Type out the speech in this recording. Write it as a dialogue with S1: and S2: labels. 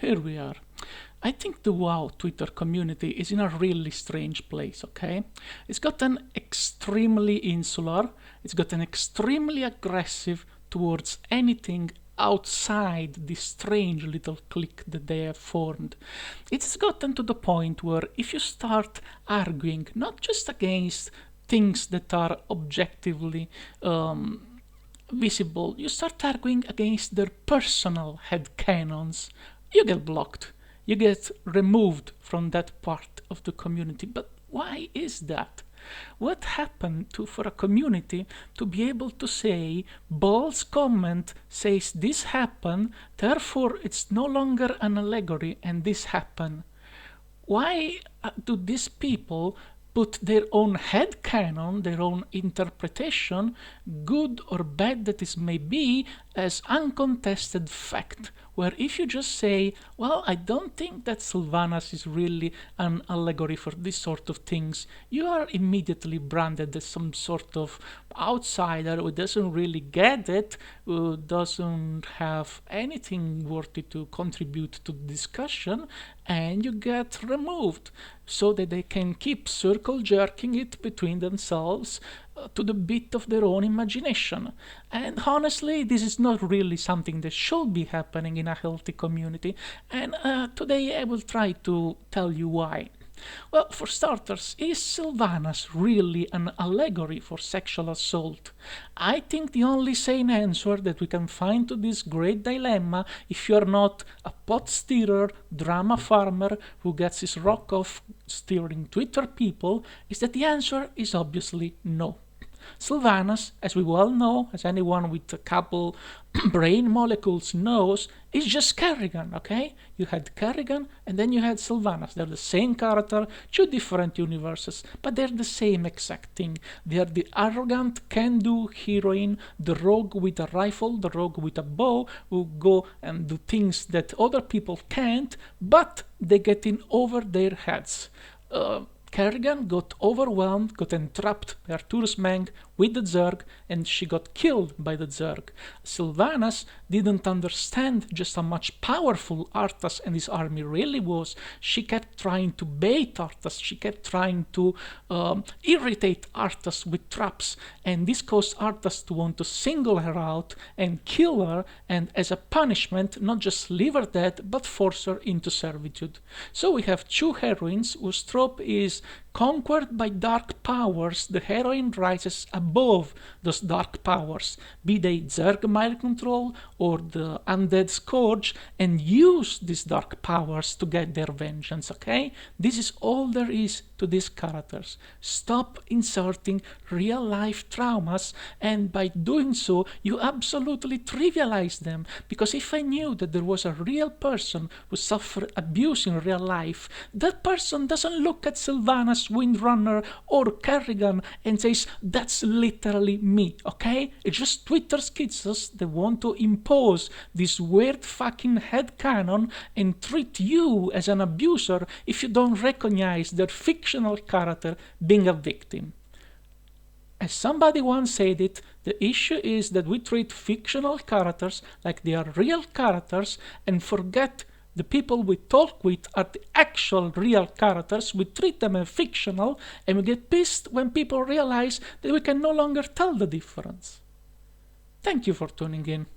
S1: here we are. I think the WoW Twitter community is in a really strange place, okay? It's gotten extremely insular, it's gotten extremely aggressive towards anything outside this strange little clique that they have formed. It's gotten to the point where if you start arguing not just against things that are objectively visible, you start arguing against their personal headcanons, you get blocked. You get removed from that part of the community. But why is that? What happened for a community to be able to say, Ball's comment says this happened, therefore it's no longer an allegory and this happened? Why do these people put their own headcanon, their own interpretation, good or bad that it may be, as uncontested fact? Where if you just say, well, I don't think that Sylvanas is really an allegory for this sort of things, you are immediately branded as some sort of outsider who doesn't really get it, who doesn't have anything worthy to contribute to the discussion, and you get removed so that they can keep circle jerking it between themselves to the beat of their own imagination. And honestly, this is not really something that should be happening in a healthy community, and today I will try to tell you why. Well, for starters, is Sylvanas really an allegory for sexual assault? I think the only sane answer that we can find to this great dilemma, if you're not a pot stirrer, drama farmer who gets his rock off steering Twitter people, is that the answer is obviously no. Sylvanas, as we well know, as anyone with a couple brain molecules knows, is just Kerrigan, okay? You had Kerrigan and then you had Sylvanas. They're the same character, two different universes, but they're the same exact thing. They're the arrogant, can-do heroine, the rogue with a rifle, the rogue with a bow, who go and do things that other people can't, but they get in over their heads. Kerrigan got overwhelmed, got entrapped by Arturus Meng with the Zerg, and she got killed by the Zerg. Sylvanas didn't understand just how much powerful Arthas and his army really was. She kept trying to bait Arthas, she kept trying to irritate Arthas with traps, and this caused Arthas to want to single her out and kill her, and as a punishment, not just leave her dead, but force her into servitude. So we have two heroines whose trope is conquered by dark powers, the heroine rises above those dark powers, be they Zerg mind control or the undead scourge, and use these dark powers to get their vengeance, okay? This is all there is to these characters. Stop inserting real life traumas, and by doing so you absolutely trivialize them, because if I knew that there was a real person who suffered abuse in real life, that person doesn't look at Sylvanas, Windrunner or Kerrigan and says, that's literally me, okay? It's just Twitter schizzos that want to impose this weird fucking headcanon and treat you as an abuser if you don't recognize their fictional character being a victim. As somebody once said it, the issue is that we treat fictional characters like they are real characters and forget the people we talk with are the actual real characters. We treat them as fictional, and we get pissed when people realize that we can no longer tell the difference. Thank you for tuning in.